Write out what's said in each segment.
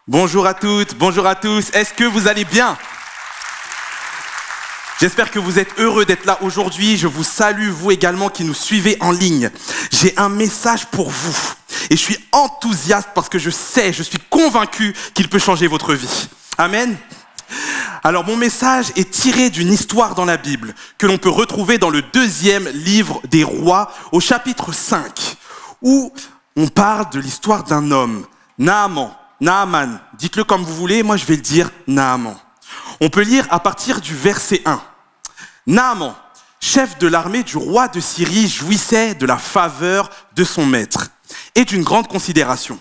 Bonjour à toutes, bonjour à tous. Est-ce que vous allez bien? J'espère que vous êtes heureux d'être là aujourd'hui. Je vous salue, vous également qui nous suivez en ligne. J'ai un message pour vous. Et je suis enthousiaste parce que je suis convaincu qu'il peut changer votre vie. Amen. Alors mon message est tiré d'une histoire dans la Bible que l'on peut retrouver dans le 2e livre des Rois au chapitre 5 où on parle de l'histoire d'un homme, Naaman, dites-le comme vous voulez, moi je vais le dire Naaman. On peut lire à partir du verset 1. Naaman, chef de l'armée du roi de Syrie, jouissait de la faveur de son maître et d'une grande considération,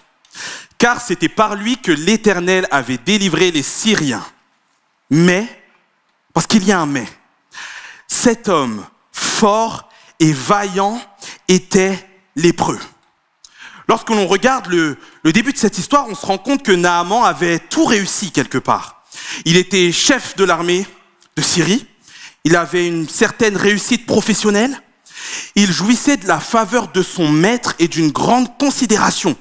car c'était par lui que l'Éternel avait délivré les Syriens. Mais, parce qu'il y a un mais, cet homme fort et vaillant était lépreux. Lorsque l'on regarde le début de cette histoire, on se rend compte que Naaman avait tout réussi quelque part. Il était chef de l'armée de Syrie, il avait une certaine réussite professionnelle, il jouissait de la faveur de son maître et d'une grande considération.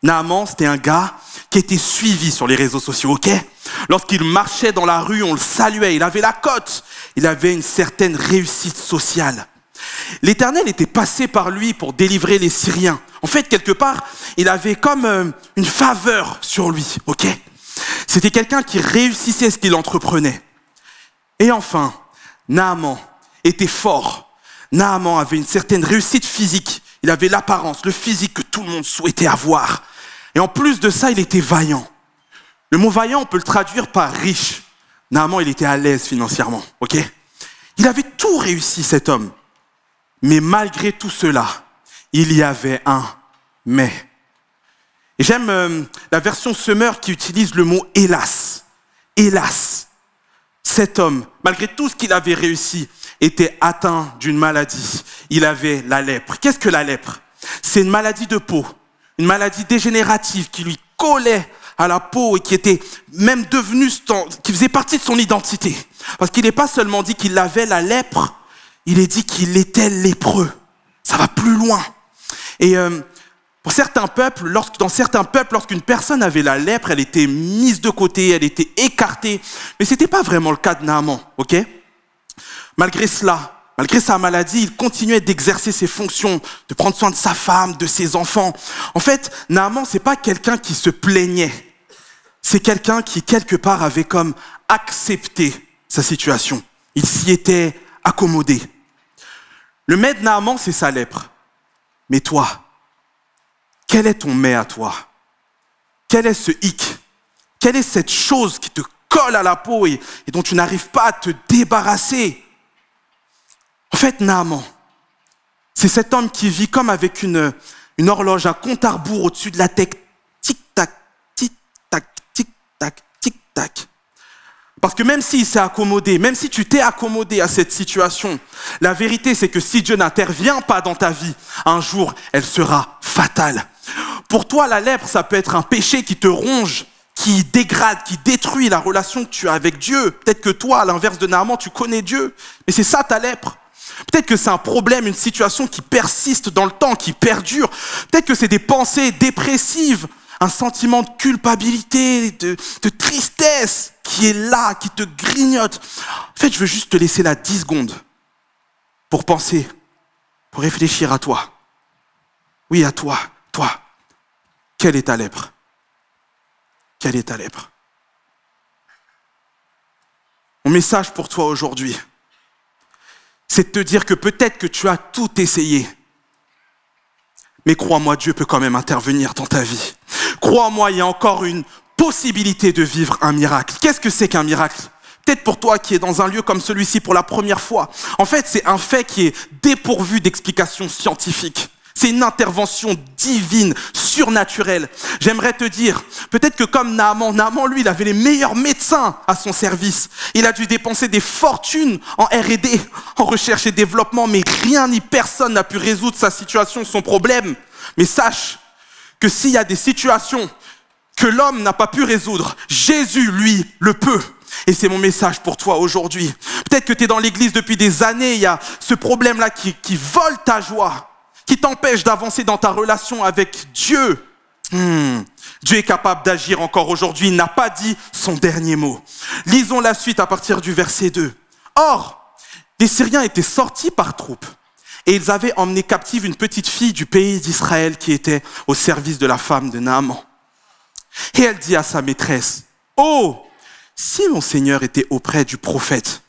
Naaman, c'était un gars qui était suivi sur les réseaux sociaux, ok? Lorsqu'il marchait dans la rue, on le saluait, il avait la cote, il avait une certaine réussite sociale. L'Éternel était passé par lui pour délivrer les Syriens. En fait, quelque part, il avait comme une faveur sur lui, ok? C'était quelqu'un qui réussissait ce qu'il entreprenait. Et enfin, Naaman était fort. Naaman avait une certaine réussite physique. Il avait l'apparence, le physique que tout le monde souhaitait avoir. Et en plus de ça, il était vaillant. Le mot vaillant, on peut le traduire par riche. Naaman, il était à l'aise financièrement, ok? Il avait tout réussi, cet homme. Mais malgré tout cela, il y avait un mais. Et j'aime la version Semeur qui utilise le mot hélas. Hélas, cet homme, malgré tout ce qu'il avait réussi, était atteint d'une maladie. Il avait la lèpre. Qu'est-ce que la lèpre? C'est une maladie de peau, une maladie dégénérative qui lui collait à la peau et qui était même devenue, qui faisait partie de son identité. Parce qu'il n'est pas seulement dit qu'il avait la lèpre, il est dit qu'il était lépreux. Ça va plus loin. Et pour certains peuples, dans certains peuples, lorsqu'une personne avait la lèpre, elle était mise de côté, elle était écartée. Mais ce n'était pas vraiment le cas de Naaman, ok? Malgré cela, malgré sa maladie, il continuait d'exercer ses fonctions, de prendre soin de sa femme, de ses enfants. En fait, Naaman, c'est pas quelqu'un qui se plaignait. C'est quelqu'un qui, quelque part, avait comme accepté sa situation. Il s'y était accommodé. Le mais de Naaman, c'est sa lèpre. Mais toi, quel est ton mais à toi? Quel est ce hic? Quelle est cette chose qui te colle à la peau et dont tu n'arrives pas à te débarrasser? En fait, Naaman, c'est cet homme qui vit comme avec une horloge, un compte à rebours au-dessus de la tête. Tic-tac, tic-tac, tic-tac, tic-tac. Parce que même s'il s'est accommodé, même si tu t'es accommodé à cette situation, la vérité c'est que si Dieu n'intervient pas dans ta vie, un jour elle sera fatale. Pour toi, la lèpre, ça peut être un péché qui te ronge, qui dégrade, qui détruit la relation que tu as avec Dieu. Peut-être que toi, à l'inverse de Naaman, tu connais Dieu, mais c'est ça ta lèpre. Peut-être que c'est un problème, une situation qui persiste dans le temps, qui perdure. Peut-être que c'est des pensées dépressives, un sentiment de culpabilité, de tristesse qui est là, qui te grignote. En fait, je veux juste te laisser là 10 secondes pour penser, pour réfléchir à toi. Oui, à toi. Toi, quelle est ta lèpre? Quelle est ta lèpre? Mon message pour toi aujourd'hui, c'est de te dire que peut-être que tu as tout essayé. Mais crois-moi, Dieu peut quand même intervenir dans ta vie. Crois-moi, il y a encore une possibilité de vivre un miracle. Qu'est-ce que c'est qu'un miracle? Peut-être pour toi qui es dans un lieu comme celui-ci pour la première fois. En fait, c'est un fait qui est dépourvu d'explications scientifiques. C'est une intervention divine, surnaturelle. J'aimerais te dire, peut-être que comme Naaman, lui, il avait les meilleurs médecins à son service. Il a dû dépenser des fortunes en R&D, en recherche et développement, mais rien ni personne n'a pu résoudre sa situation, son problème. Mais sache que s'il y a des situations que l'homme n'a pas pu résoudre, Jésus, lui, le peut. Et c'est mon message pour toi aujourd'hui. Peut-être que tu es dans l'église depuis des années, il y a ce problème-là qui vole ta joie, qui t'empêche d'avancer dans ta relation avec Dieu. Dieu est capable d'agir encore aujourd'hui. Il n'a pas dit son dernier mot. Lisons la suite à partir du verset 2. Or, les Syriens étaient sortis par troupes et ils avaient emmené captive une petite fille du pays d'Israël qui était au service de la femme de Naaman. Et elle dit à sa maîtresse, « Oh, si mon Seigneur était auprès du prophète,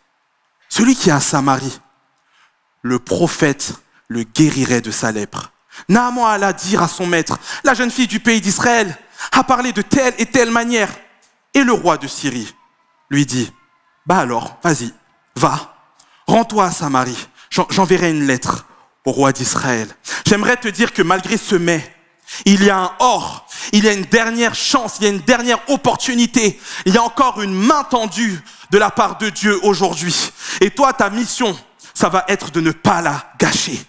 celui qui est à Samarie, le prophète le guérirait de sa lèpre. » Naaman alla dire à son maître, « La jeune fille du pays d'Israël a parlé de telle et telle manière. » Et le roi de Syrie lui dit, « Bah alors, vas-y, va, rends-toi à Samarie, j'enverrai une lettre au roi d'Israël. » J'aimerais te dire que malgré ce mais, il y a un or, il y a une dernière chance, il y a une dernière opportunité, il y a encore une main tendue de la part de Dieu aujourd'hui. Et toi, ta mission, ça va être de ne pas la gâcher.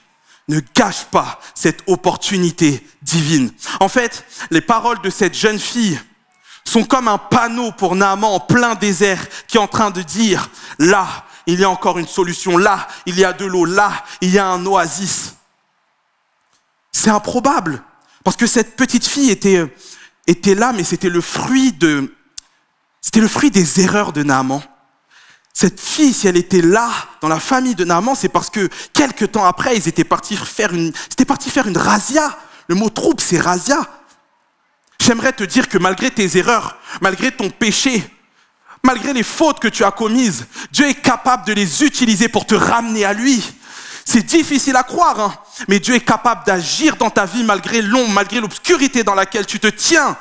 Ne gâche pas cette opportunité divine. En fait, les paroles de cette jeune fille sont comme un panneau pour Naaman en plein désert qui est en train de dire, là, il y a encore une solution, là, il y a de l'eau, là, il y a un oasis. C'est improbable, parce que cette petite fille était là, mais c'était le fruit des erreurs de Naaman. Cette fille, si elle était là, dans la famille de Naaman, c'est parce que quelques temps après, ils étaient partis faire une razzia. Le mot troupe, c'est razzia. J'aimerais te dire que malgré tes erreurs, malgré ton péché, malgré les fautes que tu as commises, Dieu est capable de les utiliser pour te ramener à lui. C'est difficile à croire, hein, mais Dieu est capable d'agir dans ta vie malgré l'ombre, malgré l'obscurité dans laquelle tu te tiens.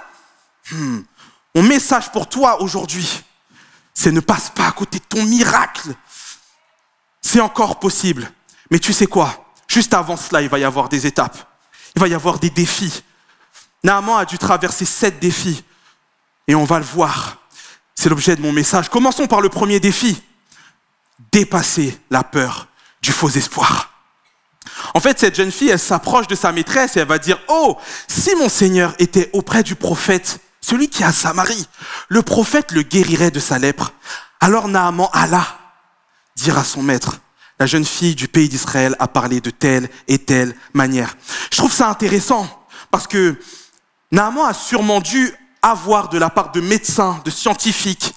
Mon message pour toi aujourd'hui, c'est ne passe pas à côté de ton miracle. C'est encore possible. Mais tu sais quoi? Juste avant cela, il va y avoir des étapes. Il va y avoir des défis. Naaman a dû traverser 7 défis. Et on va le voir. C'est l'objet de mon message. Commençons par le premier défi. Dépasser la peur du faux espoir. En fait, cette jeune fille, elle s'approche de sa maîtresse et elle va dire, « Oh, si mon Seigneur était auprès du prophète, celui qui est à Samarie, le prophète le guérirait de sa lèpre. » Alors Naaman alla dire à son maître, « La jeune fille du pays d'Israël a parlé de telle et telle manière. » Je trouve ça intéressant parce que Naaman a sûrement dû avoir de la part de médecins, de scientifiques,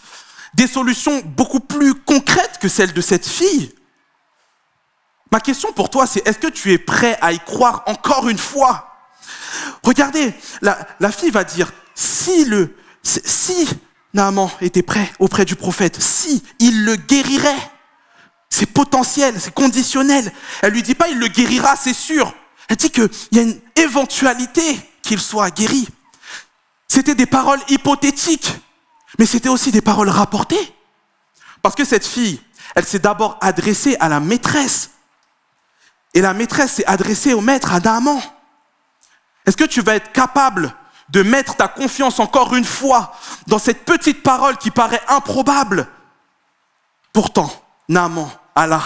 des solutions beaucoup plus concrètes que celles de cette fille. Ma question pour toi, c'est est-ce que tu es prêt à y croire encore une fois? Regardez, la fille va dire, si Naaman était prêt auprès du prophète, si il le guérirait, c'est potentiel, c'est conditionnel. Elle lui dit pas il le guérira, c'est sûr. Elle dit qu'il y a une éventualité qu'il soit guéri. C'était des paroles hypothétiques, mais c'était aussi des paroles rapportées. Parce que cette fille, elle s'est d'abord adressée à la maîtresse. Et la maîtresse s'est adressée au maître, à Naaman. Est-ce que tu vas être capable de mettre ta confiance encore une fois dans cette petite parole qui paraît improbable? Pourtant, Naaman alla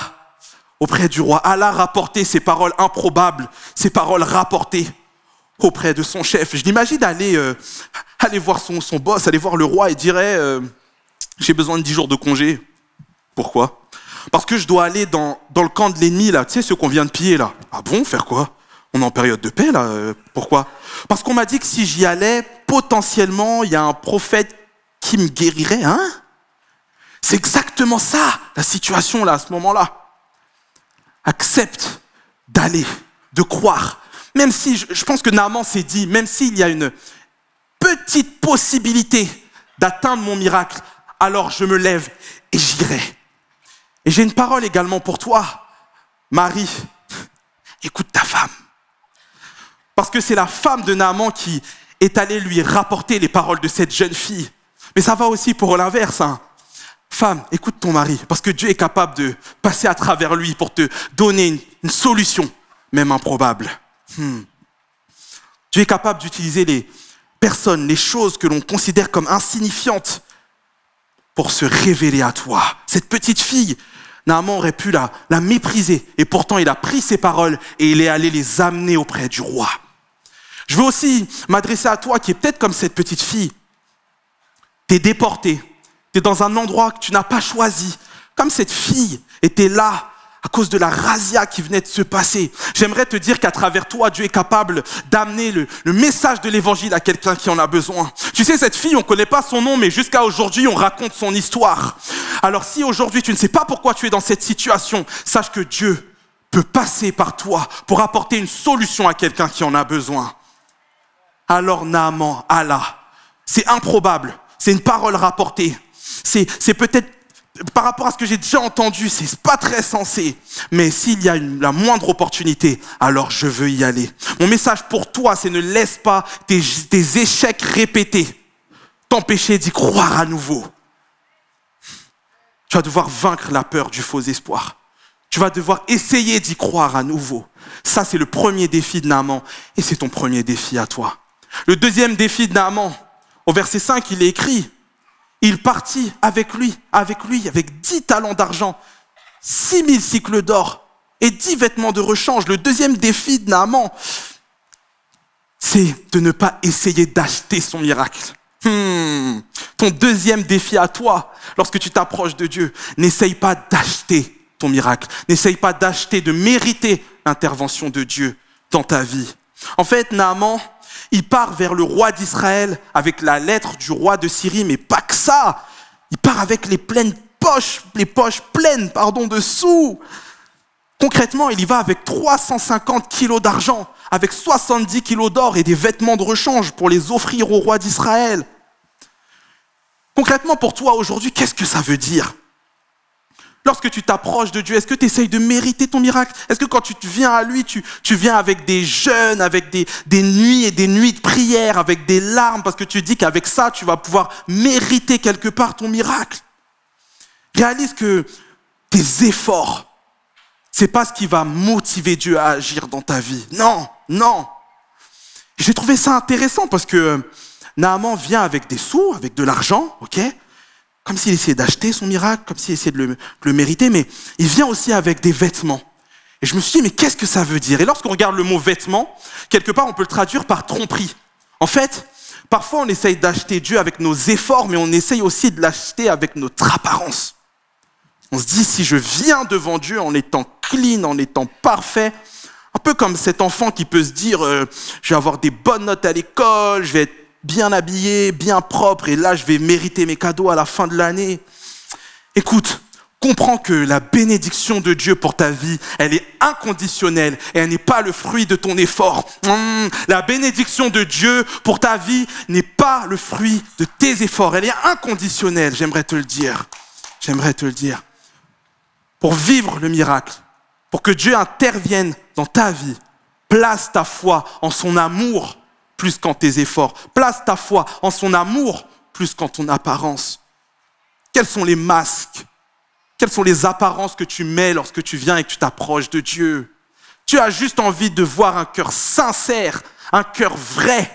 auprès du roi, alla rapporter ces paroles improbables, ces paroles rapportées auprès de son chef. Je l'imagine aller voir son boss, aller voir le roi et dirait j'ai besoin de 10 jours de congé. Pourquoi? Parce que je dois aller dans le camp de l'ennemi, là, tu sais, ceux qu'on vient de piller, là. Ah bon, faire quoi? On est en période de paix, là. Pourquoi? Parce qu'on m'a dit que si j'y allais, potentiellement, il y a un prophète qui me guérirait, hein? C'est exactement ça, la situation, là, à ce moment-là. Accepte d'aller, de croire. Même si, je pense que Naaman s'est dit, même s'il y a une petite possibilité d'atteindre mon miracle, alors je me lève et j'irai. Et j'ai une parole également pour toi, Marie. Écoute ta femme. Parce que c'est la femme de Naaman qui est allée lui rapporter les paroles de cette jeune fille. Mais ça va aussi pour l'inverse, hein. Femme, écoute ton mari, parce que Dieu est capable de passer à travers lui pour te donner une solution, même improbable. Dieu est capable d'utiliser les personnes, les choses que l'on considère comme insignifiantes pour se révéler à toi. Cette petite fille, Naaman aurait pu la mépriser, et pourtant il a pris ses paroles et il est allé les amener auprès du roi. Je veux aussi m'adresser à toi qui est peut-être comme cette petite fille. T'es déporté, t'es dans un endroit que tu n'as pas choisi, comme cette fille était là à cause de la razzia qui venait de se passer. J'aimerais te dire qu'à travers toi, Dieu est capable d'amener le message de l'évangile à quelqu'un qui en a besoin. Tu sais, cette fille, on ne connaît pas son nom, mais jusqu'à aujourd'hui, on raconte son histoire. Alors si aujourd'hui, tu ne sais pas pourquoi tu es dans cette situation, sache que Dieu peut passer par toi pour apporter une solution à quelqu'un qui en a besoin. Alors Naaman, Allah, c'est improbable, c'est une parole rapportée, c'est peut-être par rapport à ce que j'ai déjà entendu, c'est pas très sensé, mais s'il y a la moindre opportunité, alors je veux y aller. Mon message pour toi, c'est ne laisse pas tes échecs répétés t'empêcher d'y croire à nouveau. Tu vas devoir vaincre la peur du faux espoir. Tu vas devoir essayer d'y croire à nouveau. Ça, c'est le premier défi de Naaman et c'est ton premier défi à toi. Le deuxième défi de Naaman, au verset 5, il est écrit: il partit avec lui, avec 10 talents d'argent, 6000 cycles d'or et 10 vêtements de rechange. Le deuxième défi de Naaman, c'est de ne pas essayer d'acheter son miracle. Ton deuxième défi à toi, lorsque tu t'approches de Dieu, n'essaye pas d'acheter ton miracle. N'essaye pas d'acheter, de mériter l'intervention de Dieu dans ta vie. En fait, Naaman, il part vers le roi d'Israël avec la lettre du roi de Syrie, mais pas que ça. Il part avec les poches pleines de sous. Concrètement, il y va avec 350 kilos d'argent, avec 70 kilos d'or et des vêtements de rechange pour les offrir au roi d'Israël. Concrètement, pour toi aujourd'hui, qu'est-ce que ça veut dire ? Lorsque tu t'approches de Dieu, est-ce que tu essayes de mériter ton miracle? Est-ce que quand tu viens à lui, tu viens avec des jeûnes, avec des nuits et des nuits de prière, avec des larmes, parce que tu dis qu'avec ça, tu vas pouvoir mériter quelque part ton miracle? Réalise que tes efforts, c'est pas ce qui va motiver Dieu à agir dans ta vie. Non. J'ai trouvé ça intéressant parce que Naaman vient avec des sous, avec de l'argent, ok? Comme s'il essayait d'acheter son miracle, comme s'il essayait de le mériter, mais il vient aussi avec des vêtements. Et je me suis dit, mais qu'est-ce que ça veut dire? Et lorsqu'on regarde le mot vêtement, quelque part, on peut le traduire par tromperie. En fait, parfois, on essaye d'acheter Dieu avec nos efforts, mais on essaye aussi de l'acheter avec notre apparence. On se dit, si je viens devant Dieu en étant clean, en étant parfait, un peu comme cet enfant qui peut se dire, je vais avoir des bonnes notes à l'école, je vais être bien habillé, bien propre, et là, je vais mériter mes cadeaux à la fin de l'année. Écoute, comprends que la bénédiction de Dieu pour ta vie, elle est inconditionnelle et elle n'est pas le fruit de ton effort. La bénédiction de Dieu pour ta vie n'est pas le fruit de tes efforts. Elle est inconditionnelle, j'aimerais te le dire. Pour vivre le miracle, pour que Dieu intervienne dans ta vie, place ta foi en son amour plus qu'en tes efforts. Place ta foi en son amour plus qu'en ton apparence. Quels sont les masques? Quelles sont les apparences que tu mets lorsque tu viens et que tu t'approches de Dieu? Tu as juste envie de voir un cœur sincère, un cœur vrai.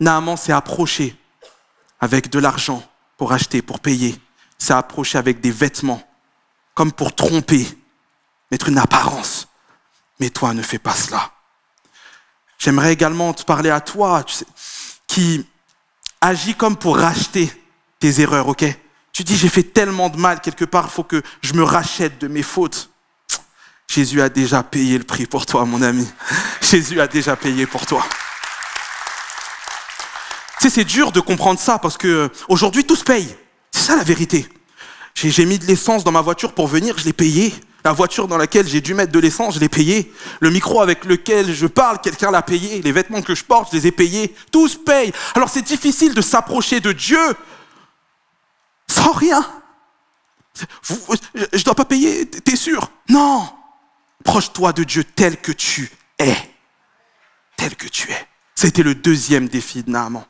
Naaman s'est approché avec de l'argent pour acheter, pour payer. S'est approché avec des vêtements, comme pour tromper, mettre une apparence. Mais toi, ne fais pas cela. J'aimerais également te parler à toi, qui agis comme pour racheter tes erreurs, ok? Tu dis, j'ai fait tellement de mal, quelque part, il faut que je me rachète de mes fautes. Jésus a déjà payé le prix pour toi, mon ami. Jésus a déjà payé pour toi. Tu sais, c'est dur de comprendre ça, parce que aujourd'hui, tout se paye. C'est ça la vérité. J'ai mis de l'essence dans ma voiture pour venir, je l'ai payé. La voiture dans laquelle j'ai dû mettre de l'essence, je l'ai payé. Le micro avec lequel je parle, quelqu'un l'a payé. Les vêtements que je porte, je les ai payés. Tout se paye. Alors c'est difficile de s'approcher de Dieu sans rien. Je dois pas payer, t'es sûr? Non. Approche-toi de Dieu tel que tu es. Tel que tu es. C'était le deuxième défi de Naaman.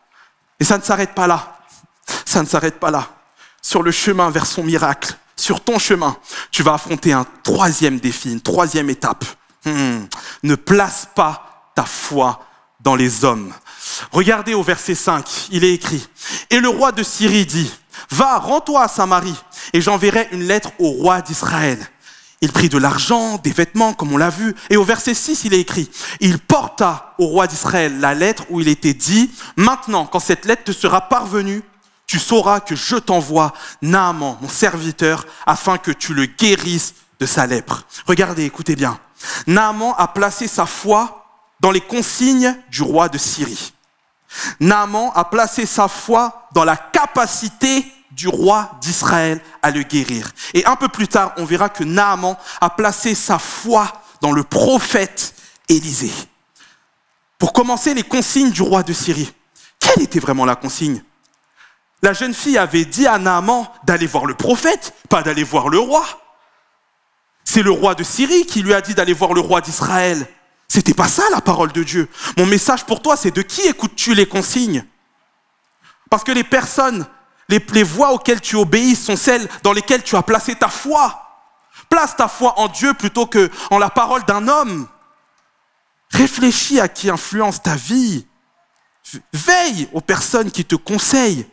Et ça ne s'arrête pas là. Ça ne s'arrête pas là. Sur le chemin vers son miracle, sur ton chemin, tu vas affronter un troisième défi, une troisième étape. Ne place pas ta foi dans les hommes. Regardez au verset 5, il est écrit: et le roi de Syrie dit, va, rends-toi à Samarie, et j'enverrai une lettre au roi d'Israël. Il prit de l'argent, des vêtements, comme on l'a vu. Et au verset 6, il est écrit, il porta au roi d'Israël la lettre où il était dit, maintenant, quand cette lettre te sera parvenue, tu sauras que je t'envoie Naaman, mon serviteur, afin que tu le guérisses de sa lèpre. Regardez, écoutez bien. Naaman a placé sa foi dans les consignes du roi de Syrie. Naaman a placé sa foi dans la capacité du roi d'Israël à le guérir. Et un peu plus tard, on verra que Naaman a placé sa foi dans le prophète Élisée. Pour commencer, les consignes du roi de Syrie. Quelle était vraiment la consigne? La jeune fille avait dit à Naaman d'aller voir le prophète, pas d'aller voir le roi. C'est le roi de Syrie qui lui a dit d'aller voir le roi d'Israël. C'était pas ça la parole de Dieu. Mon message pour toi, c'est de qui écoutes-tu les consignes? Parce que les personnes, les voies auxquelles tu obéis sont celles dans lesquelles tu as placé ta foi. Place ta foi en Dieu plutôt qu'en la parole d'un homme. Réfléchis à qui influence ta vie. Veille aux personnes qui te conseillent.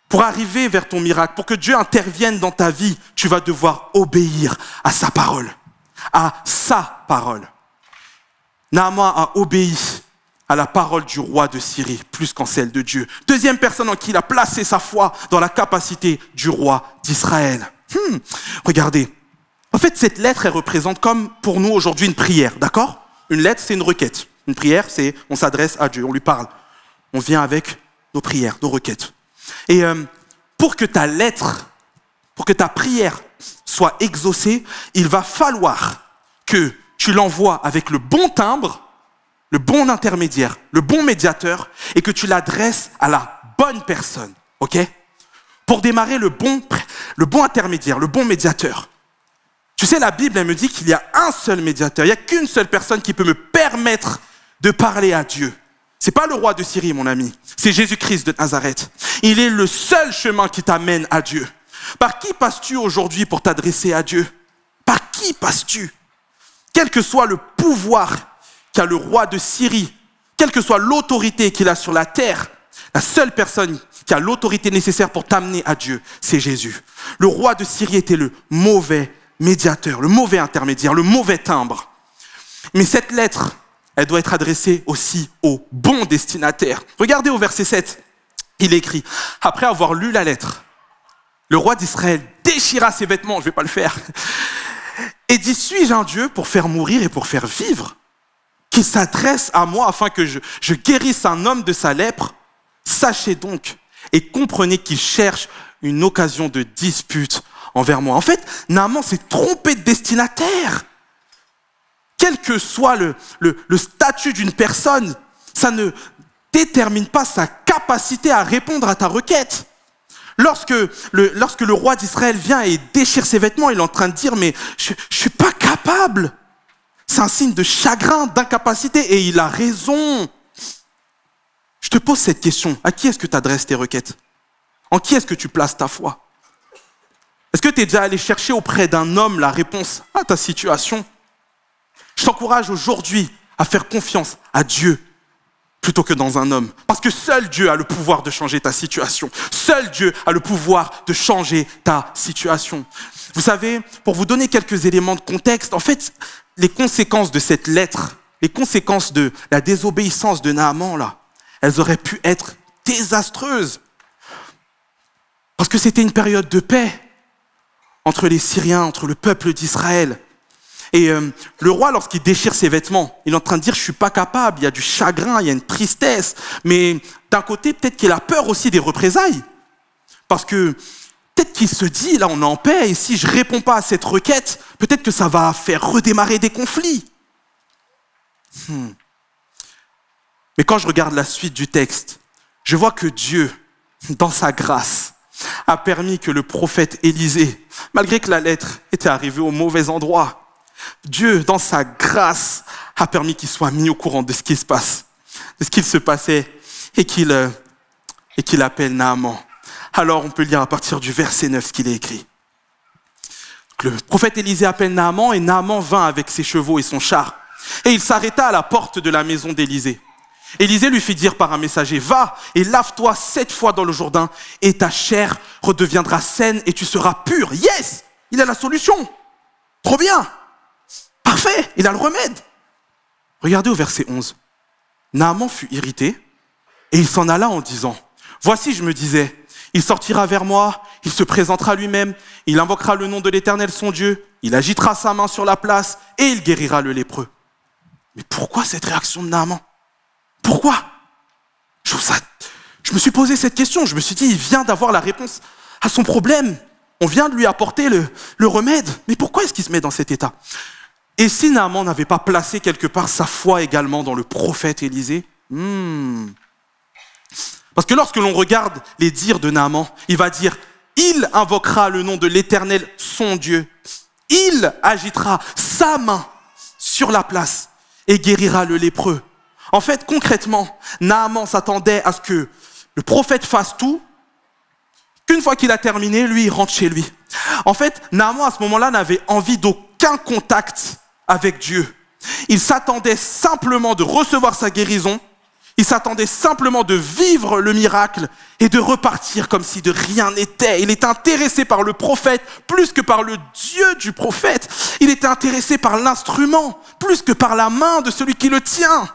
Pour arriver vers ton miracle, pour que Dieu intervienne dans ta vie, tu vas devoir obéir à sa parole. À sa parole. Naaman a obéi à la parole du roi de Syrie, plus qu'en celle de Dieu. Deuxième personne en qui il a placé sa foi dans la capacité du roi d'Israël. Regardez. En fait, cette lettre, elle représente comme pour nous aujourd'hui une prière, d'accord? Une lettre, c'est une requête. Une prière, c'est on s'adresse à Dieu, on lui parle. On vient avec nos prières, nos requêtes. Et pour que ta lettre, pour que ta prière soit exaucée, il va falloir que tu l'envoies avec le bon timbre, le bon intermédiaire, le bon médiateur, et que tu l'adresses à la bonne personne, ok? Pour démarrer le bon intermédiaire, le bon médiateur. Tu sais, la Bible, elle me dit qu'il y a un seul médiateur, il n'y a qu'une seule personne qui peut me permettre de parler à Dieu. C'est pas le roi de Syrie, mon ami. C'est Jésus-Christ de Nazareth. Il est le seul chemin qui t'amène à Dieu. Par qui passes-tu aujourd'hui pour t'adresser à Dieu? Par qui passes-tu? Quel que soit le pouvoir qu'a le roi de Syrie, quelle que soit l'autorité qu'il a sur la terre, la seule personne qui a l'autorité nécessaire pour t'amener à Dieu, c'est Jésus. Le roi de Syrie était le mauvais médiateur, le mauvais intermédiaire, le mauvais timbre. Mais cette lettre, elle doit être adressée aussi au bon destinataire. Regardez au verset 7, il écrit, après avoir lu la lettre, le roi d'Israël déchira ses vêtements, je ne vais pas le faire, et dit, suis-je un Dieu pour faire mourir et pour faire vivre, qui s'adresse à moi afin que je guérisse un homme de sa lèpre? Sachez donc et comprenez qu'il cherche une occasion de dispute envers moi. En fait, Naaman s'est trompé de destinataire. Quel que soit le statut d'une personne, ça ne détermine pas sa capacité à répondre à ta requête. Lorsque le roi d'Israël vient et déchire ses vêtements, il est en train de dire, mais je ne suis pas capable. C'est un signe de chagrin, d'incapacité, et il a raison. Je te pose cette question, à qui est-ce que tu adresses tes requêtes? En qui est-ce que tu places ta foi? Est-ce que tu es déjà allé chercher auprès d'un homme la réponse à ta situation? Je t'encourage aujourd'hui à faire confiance à Dieu plutôt que dans un homme. Parce que seul Dieu a le pouvoir de changer ta situation. Seul Dieu a le pouvoir de changer ta situation. Vous savez, pour vous donner quelques éléments de contexte, en fait, les conséquences de cette lettre, les conséquences de la désobéissance de Naaman, là, elles auraient pu être désastreuses. Parce que c'était une période de paix entre les Syriens, entre le peuple d'Israël. Et le roi, lorsqu'il déchire ses vêtements, il est en train de dire « je ne suis pas capable », il y a du chagrin, il y a une tristesse. Mais d'un côté, peut-être qu'il a peur aussi des représailles. Parce que peut-être qu'il se dit « là, on est en paix, et si je ne réponds pas à cette requête, peut-être que ça va faire redémarrer des conflits. » Mais quand je regarde la suite du texte, je vois que Dieu, dans sa grâce, a permis que le prophète Élisée, malgré que la lettre était arrivée au mauvais endroit, Dieu, dans sa grâce, a permis qu'il soit mis au courant de ce qui se passe, de ce qu'il se passait, et qu'il appelle Naaman. Alors, on peut lire à partir du verset 9 ce qu'il est écrit. Le prophète Élisée appelle Naaman, et Naaman vint avec ses chevaux et son char. Et il s'arrêta à la porte de la maison d'Élisée. Élisée lui fit dire par un messager, « Va et lave-toi 7 fois dans le Jourdain, et ta chair redeviendra saine, et tu seras pur. » Yes! Il a la solution. Trop bien. Parfait, il a le remède. Regardez au verset 11. Naaman fut irrité et il s'en alla en disant, « Voici, je me disais, il sortira vers moi, il se présentera lui-même, il invoquera le nom de l'Éternel son Dieu, il agitera sa main sur la place et il guérira le lépreux. Mais pourquoi cette réaction de Naaman? Pourquoi? Je me suis posé cette question, je me suis dit, il vient d'avoir la réponse à son problème. On vient de lui apporter le remède. Mais pourquoi est-ce qu'il se met dans cet état? Et si Naaman n'avait pas placé quelque part sa foi également dans le prophète Élisée? Parce que lorsque l'on regarde les dires de Naaman, il va dire, il invoquera le nom de l'Éternel, son Dieu. Il agitera sa main sur la place et guérira le lépreux. En fait, concrètement, Naaman s'attendait à ce que le prophète fasse tout, qu'une fois qu'il a terminé, lui, il rentre chez lui. En fait, Naaman, à ce moment-là, n'avait envie d'aucun contact avec Dieu. Il s'attendait simplement de recevoir sa guérison, il s'attendait simplement de vivre le miracle et de repartir comme si de rien n'était. Il était intéressé par le prophète plus que par le Dieu du prophète. Il était intéressé par l'instrument plus que par la main de celui qui le tient.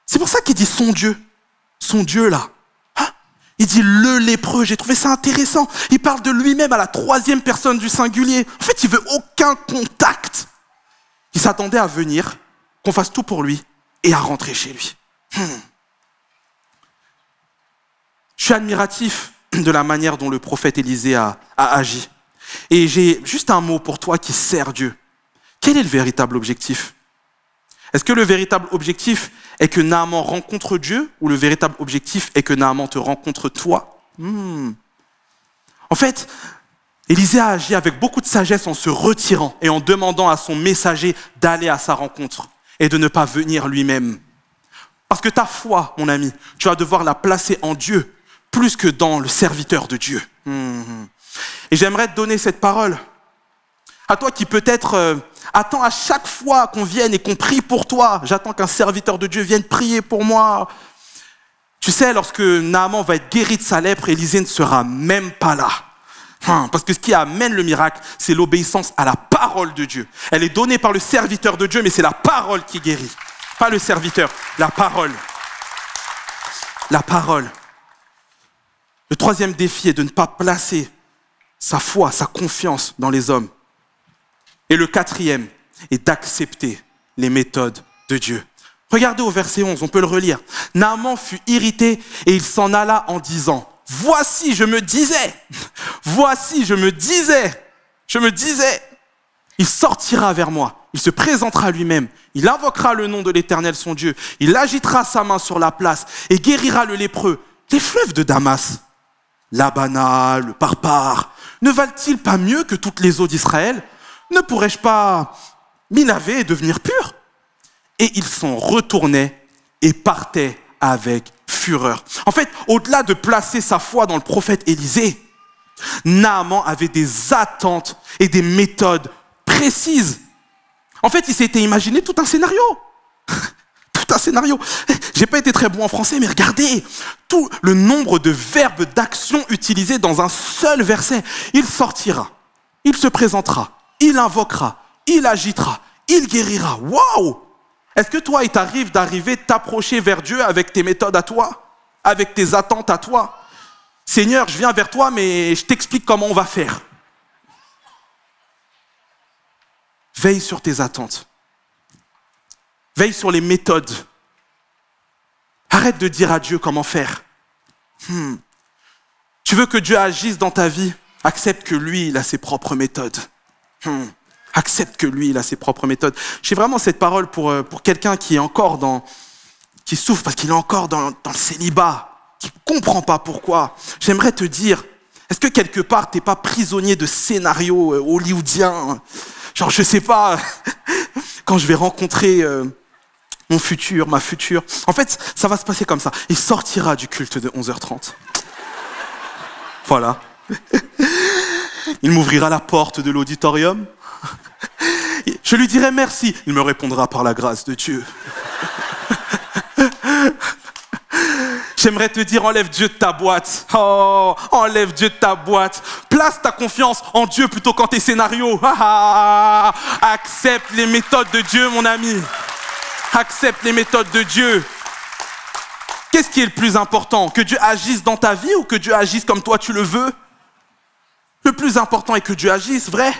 C'est pour ça qu'il dit son Dieu là. Il dit le lépreux, j'ai trouvé ça intéressant. Il parle de lui-même à la troisième personne du singulier. En fait, il veut aucun contact. Il s'attendait à venir, qu'on fasse tout pour lui et à rentrer chez lui. Je suis admiratif de la manière dont le prophète Élisée a agi. Et j'ai juste un mot pour toi qui sert Dieu. Quel est le véritable objectif? Est-ce que le véritable objectif est que Naaman rencontre Dieu ou le véritable objectif est que Naaman te rencontre toi? En fait, Élisée a agi avec beaucoup de sagesse en se retirant et en demandant à son messager d'aller à sa rencontre et de ne pas venir lui-même. Parce que ta foi, mon ami, tu vas devoir la placer en Dieu plus que dans le serviteur de Dieu. Et j'aimerais te donner cette parole à toi qui peut-être attends à chaque fois qu'on vienne et qu'on prie pour toi. J'attends qu'un serviteur de Dieu vienne prier pour moi. Tu sais, lorsque Naaman va être guéri de sa lèpre, Élisée ne sera même pas là. Parce que ce qui amène le miracle, c'est l'obéissance à la parole de Dieu. Elle est donnée par le serviteur de Dieu, mais c'est la parole qui guérit. Pas le serviteur, la parole. La parole. Le troisième défi est de ne pas placer sa foi, sa confiance dans les hommes. Et le quatrième est d'accepter les méthodes de Dieu. Regardez au verset 11, on peut le relire. Naaman fut irrité et il s'en alla en disant, « Voici, je me disais, il sortira vers moi, il se présentera lui-même, il invoquera le nom de l'Éternel son Dieu, il agitera sa main sur la place et guérira le lépreux. Les fleuves de Damas, l'Abana, le Parpar, ne valent-ils pas mieux que toutes les eaux d'Israël? Ne pourrais-je pas m'y laver et devenir pur? » Et ils s'en retournaient et partaient avec fureur. En fait, au-delà de placer sa foi dans le prophète Élisée, Naaman avait des attentes et des méthodes précises. En fait, il s'était imaginé tout un scénario. Tout un scénario. J'ai pas été très bon en français, mais regardez tout le nombre de verbes d'action utilisés dans un seul verset. Il sortira, il se présentera, il invoquera, il agitera, il guérira. Waouh! Est-ce que toi, il t'arrive t'approcher vers Dieu avec tes méthodes à toi, avec tes attentes à toi? Seigneur, je viens vers toi, mais je t'explique comment on va faire. Veille sur tes attentes. Veille sur les méthodes. Arrête de dire à Dieu comment faire. Tu veux que Dieu agisse dans ta vie? Accepte que lui, il a ses propres méthodes. Accepte que lui, il a ses propres méthodes. J'ai vraiment cette parole pour quelqu'un qui est encore qui souffre parce qu'il est encore dans le célibat, qui ne comprend pas pourquoi. J'aimerais te dire, est-ce que quelque part, tu n'es pas prisonnier de scénarios hollywoodiens? Genre, je sais pas, quand je vais rencontrer mon futur, ma future. En fait, ça va se passer comme ça. Il sortira du culte de 11h30. Voilà. Il m'ouvrira la porte de l'auditorium. Je lui dirai merci. Il me répondra par la grâce de Dieu. J'aimerais te dire, enlève Dieu de ta boîte. Oh, enlève Dieu de ta boîte. Place ta confiance en Dieu plutôt qu'en tes scénarios. Accepte les méthodes de Dieu, mon ami. Accepte les méthodes de Dieu. Qu'est-ce qui est le plus important? Que Dieu agisse dans ta vie ou que Dieu agisse comme toi tu le veux? Le plus important est que Dieu agisse, vrai?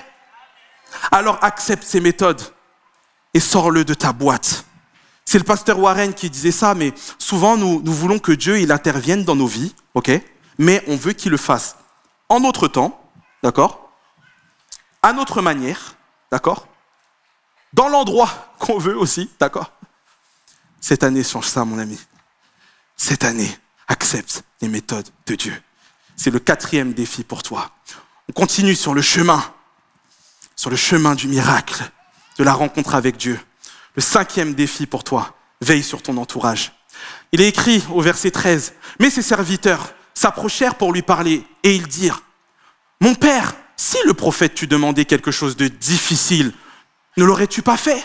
Alors accepte ses méthodes et sors-le de ta boîte. C'est le pasteur Warren qui disait ça, mais souvent nous voulons que Dieu il intervienne dans nos vies, ok? Mais on veut qu'il le fasse en notre temps, d'accord? À notre manière, d'accord? Dans l'endroit qu'on veut aussi, d'accord? Cette année, change ça, mon ami. Cette année, accepte les méthodes de Dieu. C'est le 4e défi pour toi. On continue sur le chemin du miracle, de la rencontre avec Dieu. Le 5e défi pour toi, veille sur ton entourage. Il est écrit au verset 13, « Mais ses serviteurs s'approchèrent pour lui parler et ils dirent, « Mon père, si le prophète t'eût demandé quelque chose de difficile, ne l'aurais-tu pas fait?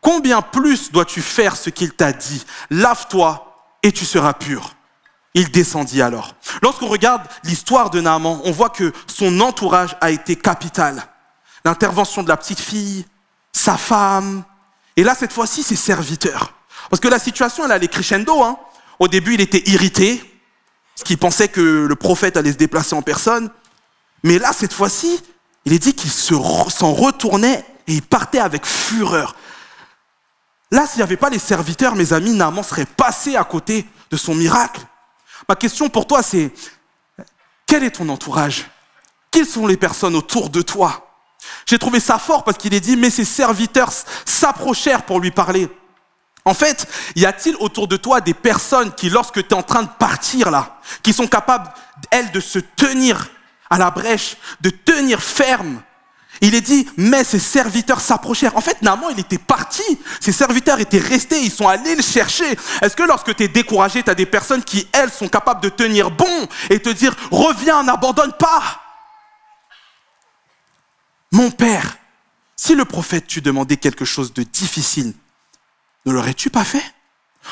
Combien plus dois-tu faire ce qu'il t'a dit? Lave-toi et tu seras pur. » Il descendit alors. Lorsqu'on regarde l'histoire de Naaman, on voit que son entourage a été capital. L'intervention de la petite fille, sa femme, et là, cette fois-ci, ses serviteurs. Parce que la situation, elle allait crescendo. Hein. Au début, il était irrité, parce qu'il pensait que le prophète allait se déplacer en personne. Mais là, cette fois-ci, il est dit qu'il s'en retournait et il partait avec fureur. Là, s'il n'y avait pas les serviteurs, mes amis, Naaman serait passé à côté de son miracle. Ma question pour toi, c'est quel est ton entourage? Quelles sont les personnes autour de toi? J'ai trouvé ça fort parce qu'il est dit, mais ses serviteurs s'approchèrent pour lui parler. En fait, y a-t-il autour de toi des personnes qui, lorsque tu es en train de partir là, qui sont capables, elles, de se tenir à la brèche, de tenir ferme? Il est dit, mais ses serviteurs s'approchèrent. En fait, Naaman, il était parti. Ses serviteurs étaient restés, ils sont allés le chercher. Est-ce que lorsque tu es découragé, tu as des personnes qui, elles, sont capables de tenir bon et te dire, reviens, n'abandonne pas? Mon père, si le prophète t'eût demandé quelque chose de difficile, ne l'aurais-tu pas fait?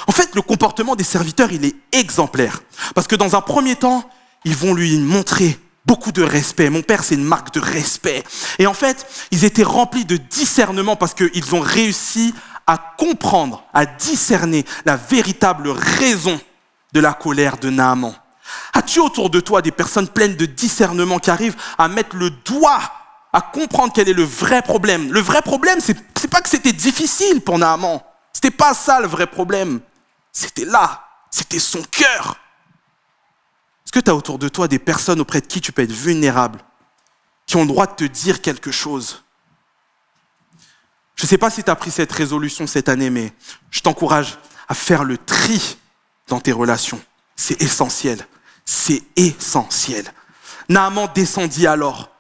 En fait, le comportement des serviteurs, il est exemplaire. Parce que dans un premier temps, ils vont lui montrer beaucoup de respect. Mon père, c'est une marque de respect. Et en fait, ils étaient remplis de discernement parce qu'ils ont réussi à comprendre, à discerner la véritable raison de la colère de Naaman. As-tu autour de toi des personnes pleines de discernement qui arrivent à mettre le doigt, à comprendre quel est le vrai problème? Le vrai problème, c'est pas que c'était difficile pour Naaman. C'était pas ça le vrai problème. C'était là. C'était son cœur. Est-ce que tu as autour de toi des personnes auprès de qui tu peux être vulnérable, qui ont le droit de te dire quelque chose? Je ne sais pas si tu as pris cette résolution cette année, mais je t'encourage à faire le tri dans tes relations. C'est essentiel. C'est essentiel. Naaman descendit alors,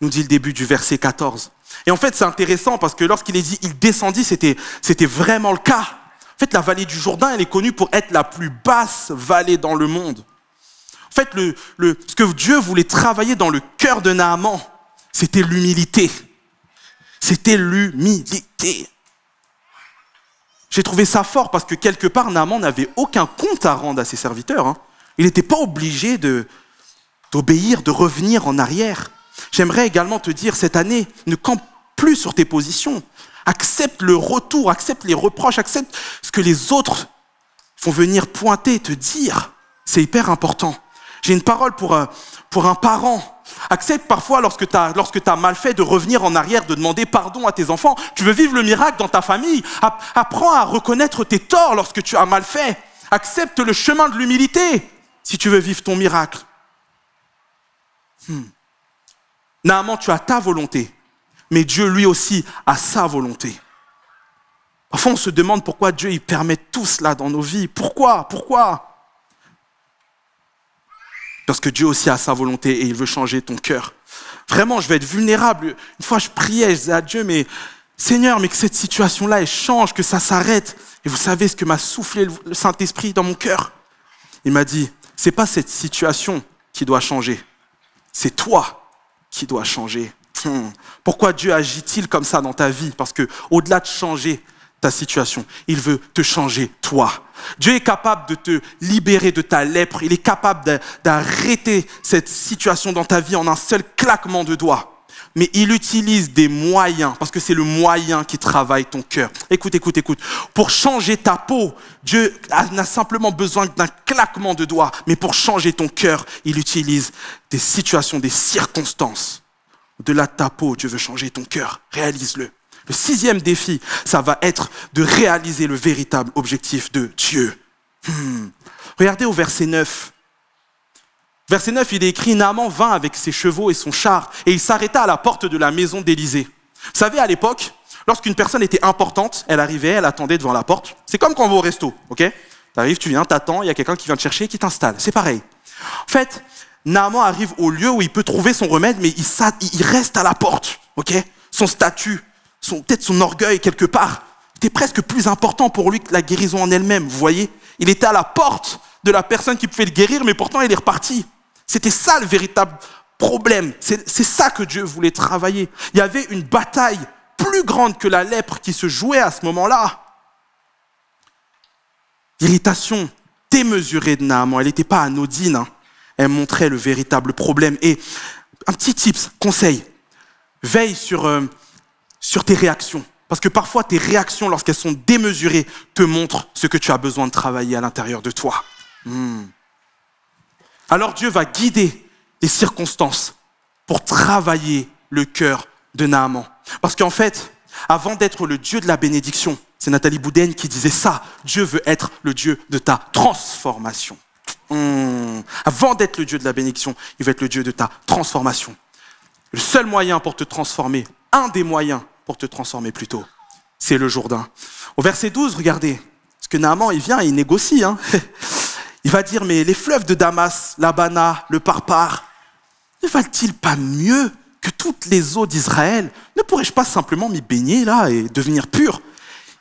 nous dit le début du verset 14. Et en fait, c'est intéressant parce que lorsqu'il est dit « il descendit », c'était vraiment le cas. En fait, la vallée du Jourdain, elle est connue pour être la plus basse vallée dans le monde. En fait, ce que Dieu voulait travailler dans le cœur de Naaman, c'était l'humilité. C'était l'humilité. J'ai trouvé ça fort parce que quelque part, Naaman n'avait aucun compte à rendre à ses serviteurs. Hein. Il n'était pas obligé d'obéir, de revenir en arrière. J'aimerais également te dire, cette année, ne campe plus sur tes positions. Accepte le retour, accepte les reproches, accepte ce que les autres vont venir pointer, te dire. C'est hyper important. J'ai une parole pour un parent. Accepte parfois, lorsque tu as mal fait, de revenir en arrière, de demander pardon à tes enfants. Tu veux vivre le miracle dans ta famille. Apprends à reconnaître tes torts lorsque tu as mal fait. Accepte le chemin de l'humilité si tu veux vivre ton miracle. Naaman, tu as ta volonté, mais Dieu lui aussi a sa volonté. Parfois, on se demande pourquoi Dieu il permet tout cela dans nos vies. Pourquoi? Parce que Dieu aussi a sa volonté et il veut changer ton cœur. Vraiment, je vais être vulnérable. Une fois, je priais, je disais à Dieu, mais Seigneur, mais que cette situation-là, elle change, que ça s'arrête. Et vous savez ce que m'a soufflé le Saint-Esprit dans mon cœur? Il m'a dit, c'est pas cette situation qui doit changer. C'est toi qui dois changer. Pourquoi Dieu agit-il comme ça dans ta vie? Parce que au-delà de changer ta situation, il veut te changer toi. Dieu est capable de te libérer de ta lèpre. Il est capable d'arrêter cette situation dans ta vie en un seul claquement de doigts. mais il utilise des moyens, parce que c'est le moyen qui travaille ton cœur. Écoute. Pour changer ta peau, Dieu n'a simplement besoin d'un claquement de doigts, mais pour changer ton cœur, il utilise des situations, des circonstances. Au-delà de ta peau, Dieu veut changer ton cœur. Réalise-le. Le 6e défi, ça va être de réaliser le véritable objectif de Dieu. Regardez au verset 9. Verset 9, il est écrit « Naaman vint avec ses chevaux et son char, et il s'arrêta à la porte de la maison d'Élisée. » Vous savez, à l'époque, lorsqu'une personne était importante, elle arrivait, elle attendait devant la porte. C'est comme quand on va au resto, ok? Tu arrives, tu viens, t'attends, il y a quelqu'un qui vient te chercher et qui t'installe. C'est pareil. En fait, Naaman arrive au lieu où il peut trouver son remède, mais il reste à la porte, ok? Son statut, peut-être son orgueil quelque part, était presque plus important pour lui que la guérison en elle-même, vous voyez? Il était à la porte de la personne qui pouvait le guérir, mais pourtant il est reparti. C'était ça le véritable problème. C'est ça que Dieu voulait travailler. Il y avait une bataille plus grande que la lèpre qui se jouait à ce moment-là. L'irritation démesurée de Naaman, elle n'était pas anodine. Hein. Elle montrait le véritable problème. Et un petit tips, conseil, veille sur tes réactions. Parce que parfois, tes réactions, lorsqu'elles sont démesurées, te montrent ce que tu as besoin de travailler à l'intérieur de toi. Alors Dieu va guider les circonstances pour travailler le cœur de Naaman. Parce qu'en fait, avant d'être le Dieu de la bénédiction, c'est Nathalie Boudaigne qui disait ça, Dieu veut être le Dieu de ta transformation. Avant d'être le Dieu de la bénédiction, il veut être le Dieu de ta transformation. Le seul moyen pour te transformer, un des moyens pour te transformer plutôt, c'est le Jourdain. Au verset 12, regardez, parce que Naaman, il vient et il négocie, hein. Il va dire, mais les fleuves de Damas, l'Abana, le Parpar, ne valent-ils pas mieux que toutes les eaux d'Israël? Ne pourrais-je pas simplement m'y baigner là et devenir pur?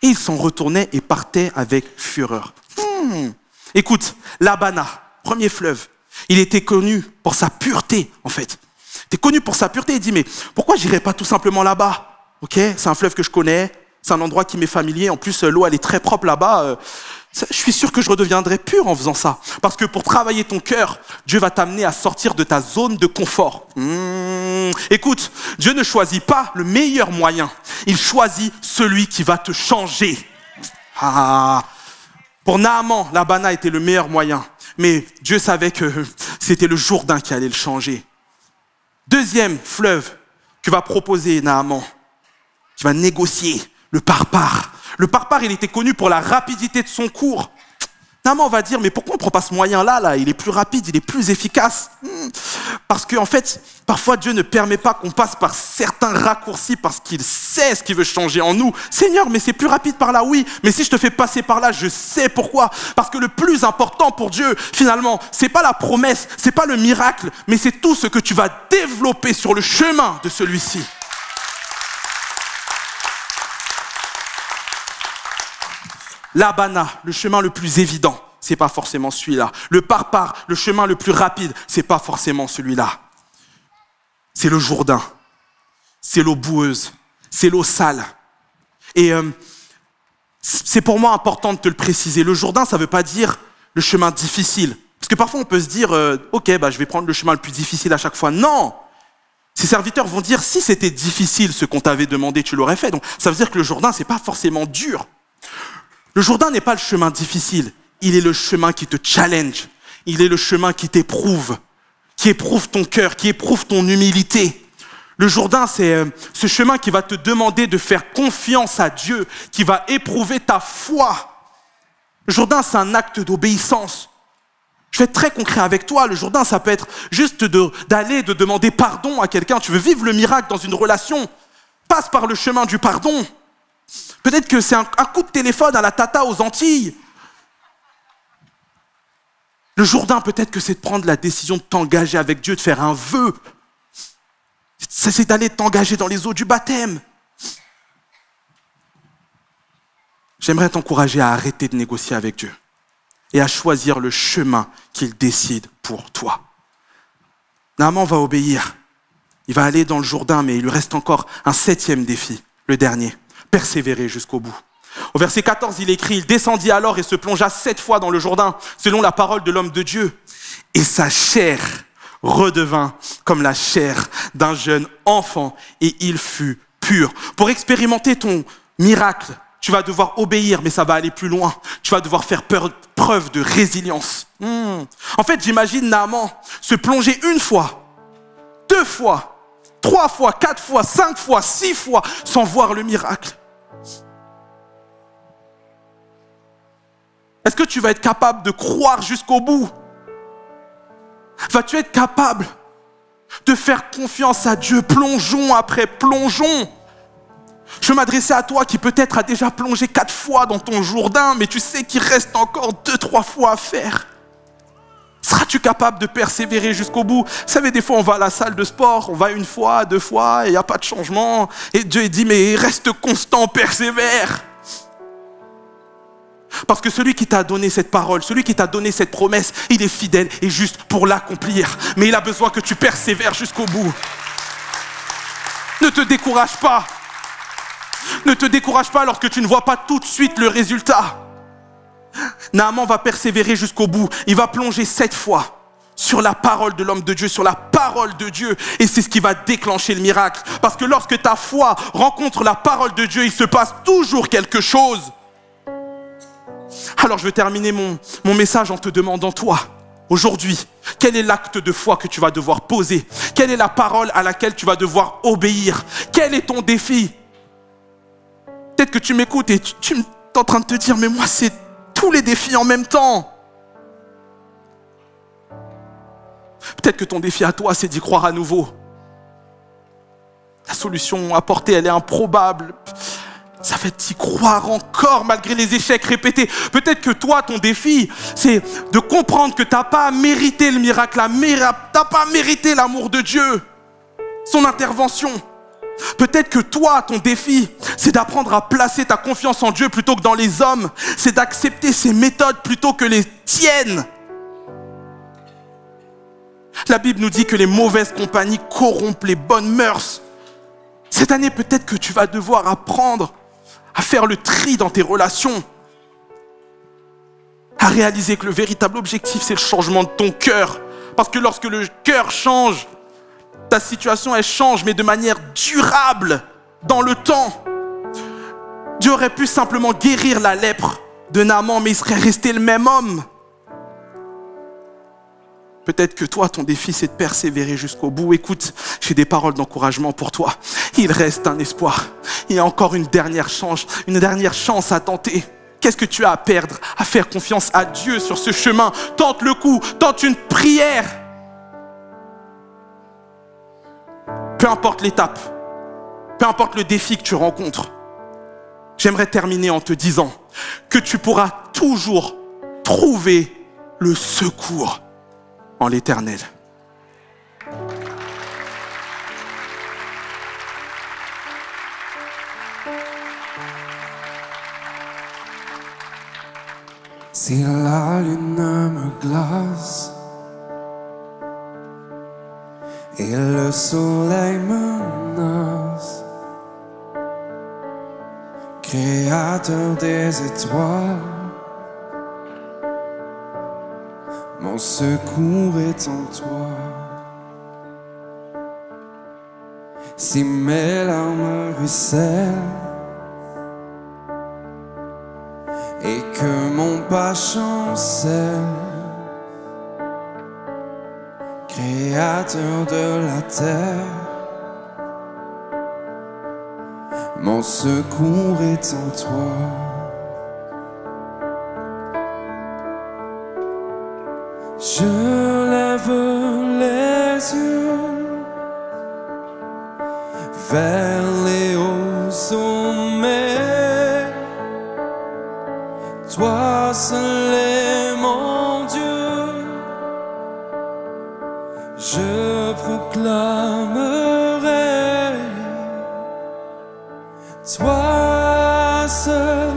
Et il s'en retournait et partait avec fureur. Écoute, l'Abana, premier fleuve, il était connu pour sa pureté en fait. Il était connu pour sa pureté. Il dit, mais pourquoi j'irais pas tout simplement là-bas? Ok, c'est un fleuve que je connais, c'est un endroit qui m'est familier. En plus, l'eau elle est très propre là-bas. Je suis sûr que je redeviendrai pur en faisant ça. Parce que pour travailler ton cœur, Dieu va t'amener à sortir de ta zone de confort. Écoute, Dieu ne choisit pas le meilleur moyen. Il choisit celui qui va te changer. Pour Naaman, l'Abana était le meilleur moyen. Mais Dieu savait que c'était le Jourdain qui allait le changer. Deuxième fleuve que va proposer Naaman, qui va négocier, le Parpar. Le Parpar, il était connu pour la rapidité de son cours. Naaman va dire, mais pourquoi on ne prend pas ce moyen-là, il est plus rapide, il est plus efficace. Parce qu'en fait, parfois Dieu ne permet pas qu'on passe par certains raccourcis parce qu'il sait ce qu'il veut changer en nous. Seigneur, mais c'est plus rapide par là, oui, mais si je te fais passer par là, je sais pourquoi. Parce que le plus important pour Dieu, finalement, c'est pas la promesse, c'est pas le miracle, mais c'est tout ce que tu vas développer sur le chemin de celui-ci. L'Abana, le chemin le plus évident, c'est pas forcément celui-là. Le Parpar, le chemin le plus rapide, c'est pas forcément celui-là. C'est le Jourdain, c'est l'eau boueuse, c'est l'eau sale. Et c'est pour moi important de te le préciser. Le Jourdain, ça veut pas dire le chemin difficile. Parce que parfois on peut se dire, ok, je vais prendre le chemin le plus difficile à chaque fois. Non! Ses serviteurs vont dire, si c'était difficile ce qu'on t'avait demandé, tu l'aurais fait. Donc ça veut dire que le Jourdain, c'est pas forcément dur. Le Jourdain n'est pas le chemin difficile, il est le chemin qui te challenge, il est le chemin qui t'éprouve, qui éprouve ton cœur, qui éprouve ton humilité. Le Jourdain, c'est ce chemin qui va te demander de faire confiance à Dieu, qui va éprouver ta foi. Le Jourdain, c'est un acte d'obéissance. Je vais être très concret avec toi, le Jourdain, ça peut être juste d'aller, de demander pardon à quelqu'un. Tu veux vivre le miracle dans une relation, passe par le chemin du pardon. Peut-être que c'est un coup de téléphone à la tata aux Antilles. Le Jourdain, peut-être que c'est de prendre la décision de t'engager avec Dieu, de faire un vœu. C'est d'aller t'engager dans les eaux du baptême. J'aimerais t'encourager à arrêter de négocier avec Dieu et à choisir le chemin qu'il décide pour toi. Naaman va obéir. Il va aller dans le Jourdain, mais il lui reste encore un 7e défi, le dernier. Persévérer jusqu'au bout. Au verset 14, il écrit, il descendit alors et se plongea 7 fois dans le Jourdain, selon la parole de l'homme de Dieu. Et sa chair redevint comme la chair d'un jeune enfant et il fut pur. Pour expérimenter ton miracle, tu vas devoir obéir, mais ça va aller plus loin. Tu vas devoir faire preuve de résilience. En fait, j'imagine Naaman se plonger 1 fois, 2 fois, 3 fois, 4 fois, 5 fois, 6 fois, sans voir le miracle. Est-ce que tu vas être capable de croire jusqu'au bout? Vas-tu être capable de faire confiance à Dieu? Plongeons après plongeons. Je m'adressais à toi qui peut-être a déjà plongé 4 fois dans ton Jourdain, mais tu sais qu'il reste encore 2-3 fois à faire. Seras-tu capable de persévérer jusqu'au bout? Vous savez, des fois on va à la salle de sport, on va 1 fois, 2 fois, et il n'y a pas de changement. Et Dieu dit, mais reste constant, persévère. Parce que celui qui t'a donné cette parole, celui qui t'a donné cette promesse, il est fidèle et juste pour l'accomplir. Mais il a besoin que tu persévères jusqu'au bout. Ne te décourage pas. Ne te décourage pas lorsque tu ne vois pas tout de suite le résultat. Naaman va persévérer jusqu'au bout. Il va plonger 7 fois sur la parole de l'homme de Dieu, sur la parole de Dieu. Et c'est ce qui va déclencher le miracle. Parce que lorsque ta foi rencontre la parole de Dieu, il se passe toujours quelque chose. Alors je vais terminer mon message en te demandant, toi, aujourd'hui, quel est l'acte de foi que tu vas devoir poser? Quelle est la parole à laquelle tu vas devoir obéir? Quel est ton défi? Peut-être que tu m'écoutes et tu es en train de te dire, mais moi c'est tous les défis en même temps. Peut-être que ton défi à toi, c'est d'y croire à nouveau. La solution apportée, elle est improbable. Ça fait t'y croire encore malgré les échecs répétés. Peut-être que toi, ton défi, c'est de comprendre que tu n'as pas mérité le miracle, tu n'as pas mérité l'amour de Dieu, son intervention. Peut-être que toi, ton défi, c'est d'apprendre à placer ta confiance en Dieu plutôt que dans les hommes. C'est d'accepter ses méthodes plutôt que les tiennes. La Bible nous dit que les mauvaises compagnies corrompent les bonnes mœurs. Cette année, peut-être que tu vas devoir apprendre à faire le tri dans tes relations, à réaliser que le véritable objectif, c'est le changement de ton cœur. Parce que lorsque le cœur change, ta situation, elle change, mais de manière durable, dans le temps. Dieu aurait pu simplement guérir la lèpre de Naaman, mais il serait resté le même homme. Peut-être que toi, ton défi, c'est de persévérer jusqu'au bout. Écoute, j'ai des paroles d'encouragement pour toi. Il reste un espoir. Il y a encore une dernière chance à tenter. Qu'est-ce que tu as à perdre? À faire confiance à Dieu sur ce chemin. Tente le coup, tente une prière. Peu importe l'étape, peu importe le défi que tu rencontres, j'aimerais terminer en te disant que tu pourras toujours trouver le secours en l'Éternel. Si la lune me glace et le soleil menace, Créateur des étoiles, mon secours est en toi. Si mes larmes ruissellent et que mon pas chancelle, Créateur de la terre, mon secours est en toi. Je lève les yeux vers les hauts sommets. Toi seul est mon Dieu. Je proclamerai, toi seul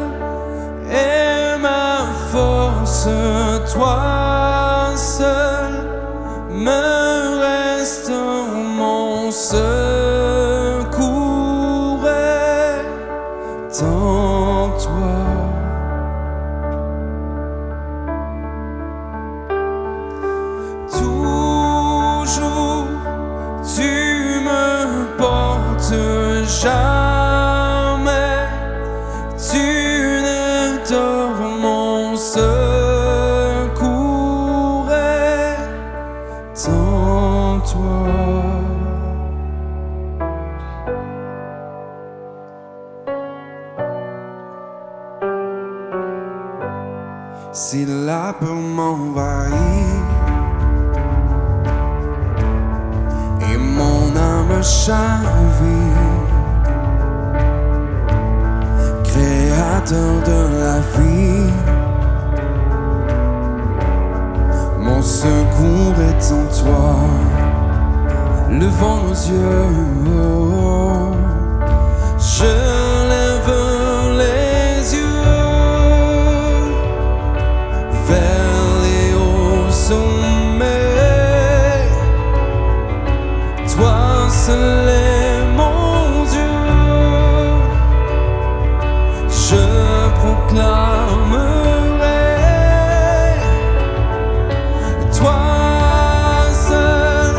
est ma force, toi seul me reste mon secours est en toi. Toujours jamais, tu ne dors, mon secours est en toi. Si la peur m'envahit et mon âme chavire, Créateur de la vie, mon secours est en toi. Levons nos yeux, je lève les yeux vers les hauts sommets. Toi seul est mon Dieu, je proclamerai. Toi seul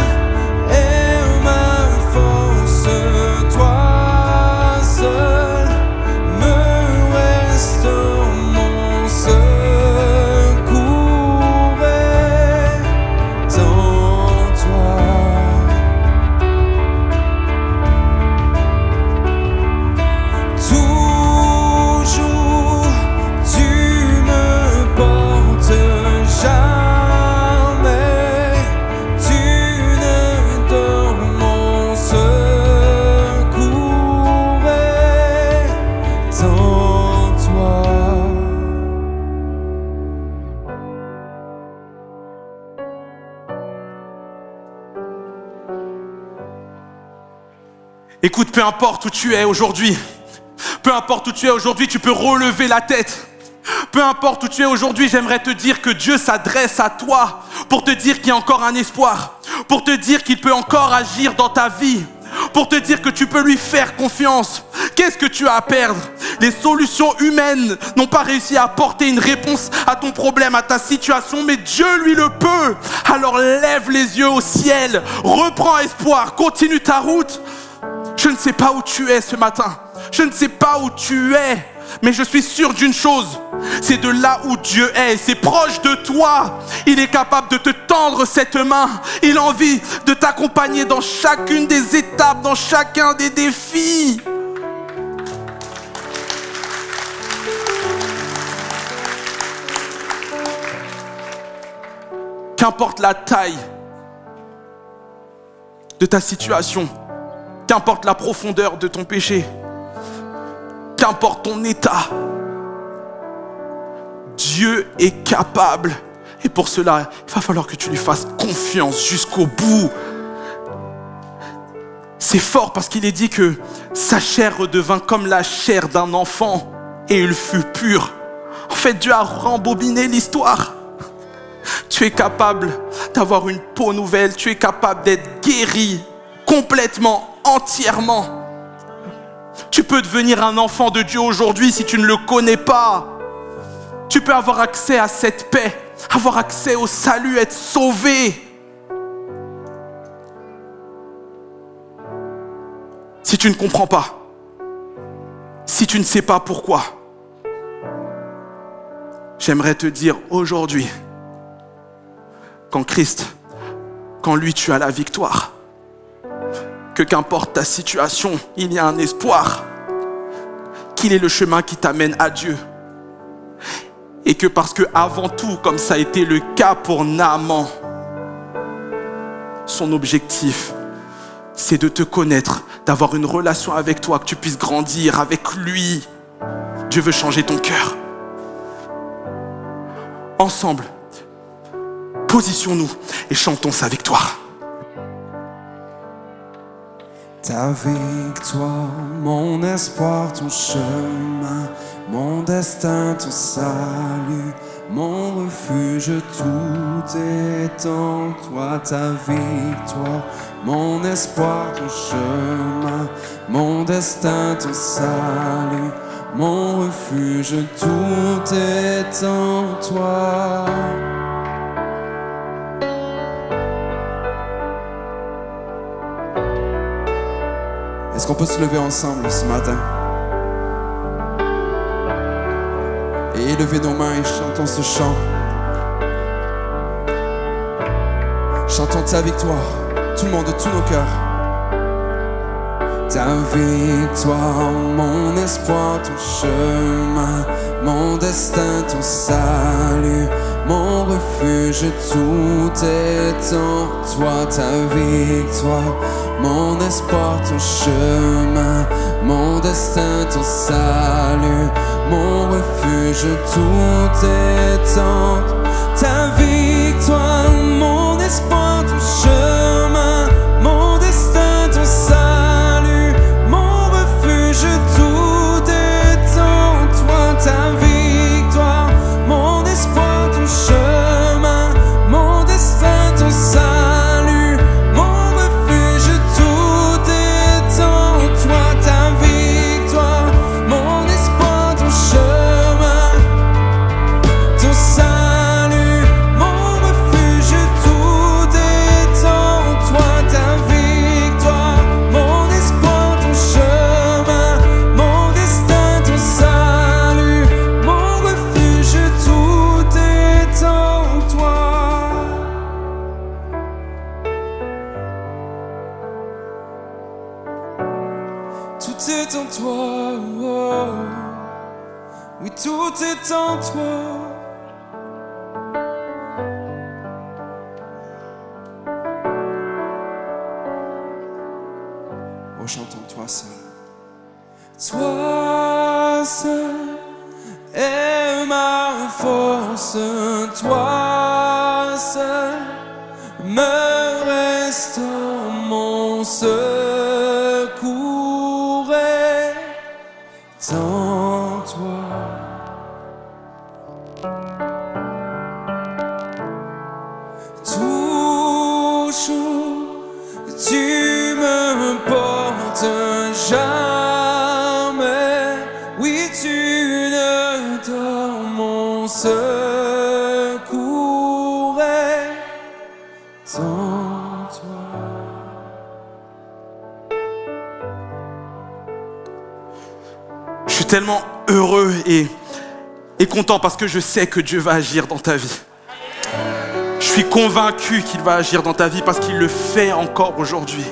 est ma force, toi seul me restaure, mon secours est en toi. Toujours tu me portes, jamais tu ne dors, mon secours est en toi. Écoute, peu importe où tu es aujourd'hui, peu importe où tu es aujourd'hui, tu peux relever la tête. Peu importe où tu es aujourd'hui, j'aimerais te dire que Dieu s'adresse à toi pour te dire qu'il y a encore un espoir, pour te dire qu'il peut encore agir dans ta vie, pour te dire que tu peux lui faire confiance. Qu'est-ce que tu as à perdre? Les solutions humaines n'ont pas réussi à apporter une réponse à ton problème, à ta situation, mais Dieu, lui, le peut. Alors lève les yeux au ciel, reprends espoir, continue ta route. Je ne sais pas où tu es ce matin, je ne sais pas où tu es, mais je suis sûr d'une chose, c'est de là où Dieu est, c'est proche de toi. Il est capable de te tendre cette main, il a envie de t'accompagner dans chacune des étapes, dans chacun des défis. Qu'importe la taille de ta situation, qu'importe la profondeur de ton péché, qu'importe ton état, Dieu est capable. Et pour cela, il va falloir que tu lui fasses confiance jusqu'au bout. C'est fort parce qu'il est dit que sa chair redevint comme la chair d'un enfant et il fut pur. En fait, Dieu a rembobiné l'histoire. Tu es capable d'avoir une peau nouvelle, tu es capable d'être guéri complètement, entièrement. Tu peux devenir un enfant de Dieu aujourd'hui si tu ne le connais pas. Tu peux avoir accès à cette paix, avoir accès au salut, être sauvé. Si tu ne comprends pas, si tu ne sais pas pourquoi, j'aimerais te dire aujourd'hui qu'en Christ, qu'en lui tu as la victoire. Que qu'importe ta situation, il y a un espoir. Qu'il est le chemin qui t'amène à Dieu. Et que parce que avant tout, comme ça a été le cas pour Naaman, son objectif, c'est de te connaître, d'avoir une relation avec toi, que tu puisses grandir avec lui. Dieu veut changer ton cœur. Ensemble, positions-nous et chantons sa victoire. Ta victoire, mon espoir, ton chemin, mon destin, ton salut, mon refuge, tout est en toi. Ta victoire, mon espoir, ton chemin, mon destin, ton salut, mon refuge, tout est en toi. Est-ce qu'on peut se lever ensemble ce matin et élever nos mains et chantons ce chant? Chantons ta victoire, tout le monde, de tous nos cœurs. Ta victoire, mon espoir, ton chemin, mon destin, ton salut, mon refuge, tout est en toi. Ta victoire, mon espoir, ton chemin, mon destin, ton salut, mon refuge, tout est en toi. Ta victoire, mon espoir, ton chemin, mon destin, ton salut, mon refuge, tout est en toi. Ta victoire, mon espoir, ton chemin, mon destin, ton salut, mon refuge, tout est en toi. Ta victoire, mon espoir, ton chemin, ton salut, mon refuge, tout est en toi. Ta victoire, mon espoir, ton chemin, mon destin, ton salut, mon refuge, tout est en toi. Tout est en toi, oh. Oui, tout est en toi. Oh, chantons toi seul. Toi seul est ma force, toi seul me restaure, mon secours est en toi. Toujours tu me portes, jamais, oui tu ne dors, mon secours est en toi. Je suis tellement heureux et content parce que je sais que Dieu va agir dans ta vie. Je suis convaincu qu'il va agir dans ta vie parce qu'il le fait encore aujourd'hui.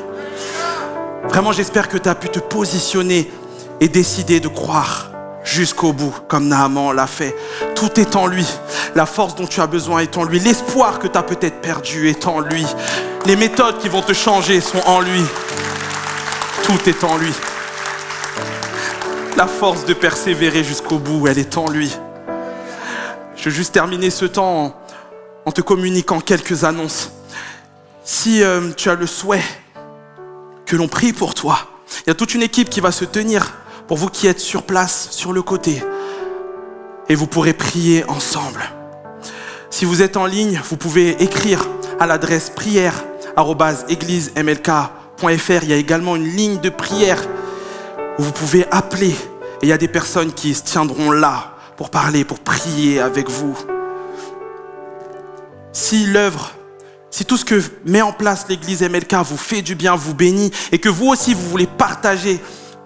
Vraiment, j'espère que tu as pu te positionner et décider de croire jusqu'au bout, comme Naaman l'a fait. Tout est en lui. La force dont tu as besoin est en lui. L'espoir que tu as peut-être perdu est en lui. Les méthodes qui vont te changer sont en lui. Tout est en lui. La force de persévérer jusqu'au bout, elle est en lui. Je vais juste terminer ce temps en te communiquant quelques annonces. Si tu as le souhait que l'on prie pour toi, il y a toute une équipe qui va se tenir pour vous qui êtes sur place, sur le côté. Et vous pourrez prier ensemble. Si vous êtes en ligne, vous pouvez écrire à l'adresse prière@églisemlk.fr. Il y a également une ligne de prière où vous pouvez appeler. Et il y a des personnes qui se tiendront là pour parler, pour prier avec vous. Si l'œuvre, si tout ce que met en place l'église MLK vous fait du bien, vous bénit, et que vous aussi vous voulez partager,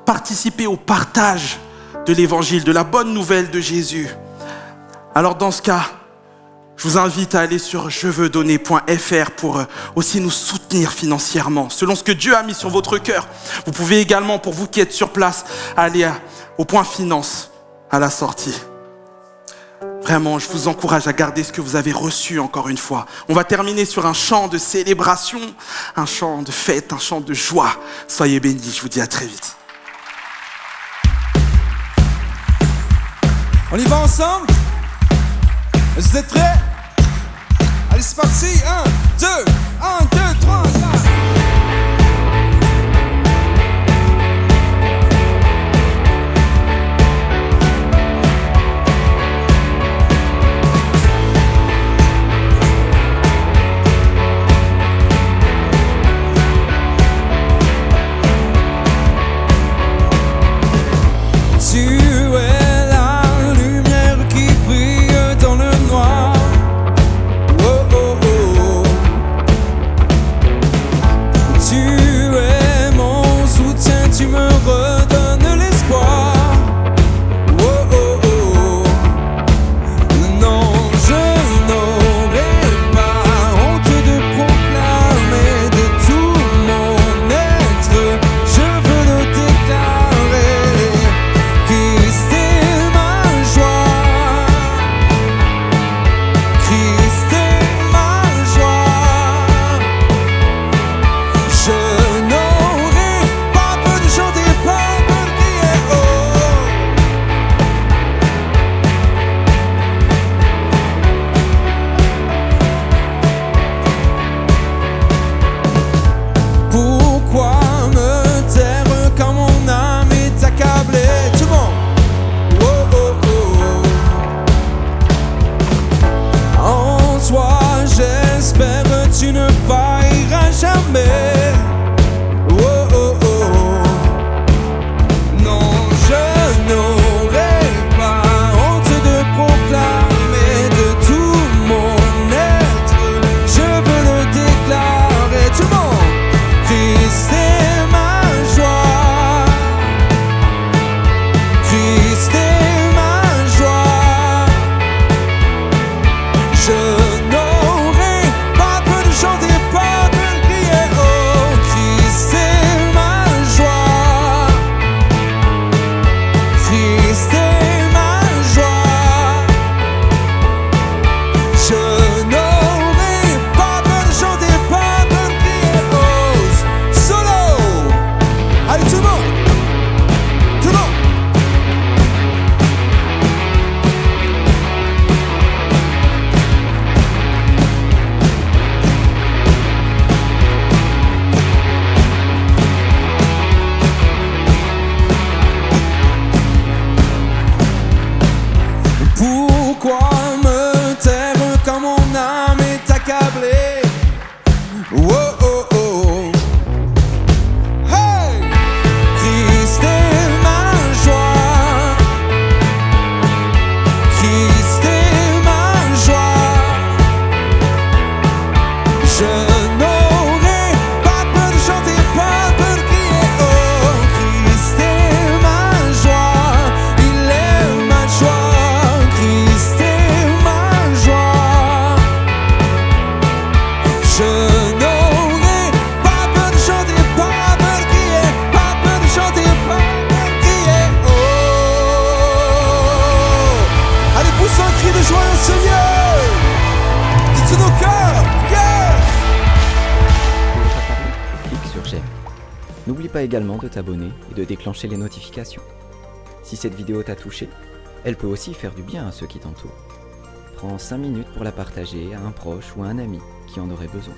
participer au partage de l'évangile, de la bonne nouvelle de Jésus, alors dans ce cas, je vous invite à aller sur jeveuxdonner.fr pour aussi nous soutenir financièrement, selon ce que Dieu a mis sur votre cœur. Vous pouvez également, pour vous qui êtes sur place, aller au point finance à la sortie. Vraiment, je vous encourage à garder ce que vous avez reçu encore une fois. On va terminer sur un chant de célébration, un chant de fête, un chant de joie. Soyez bénis, je vous dis à très vite. On y va ensemble? Vous êtes prêts? Allez, c'est parti. 1, 2, 1, 2, 3, 4. N'oublie pas également de t'abonner et de déclencher les notifications. Si cette vidéo t'a touché, elle peut aussi faire du bien à ceux qui t'entourent. Prends 5 minutes pour la partager à un proche ou à un ami qui en aurait besoin.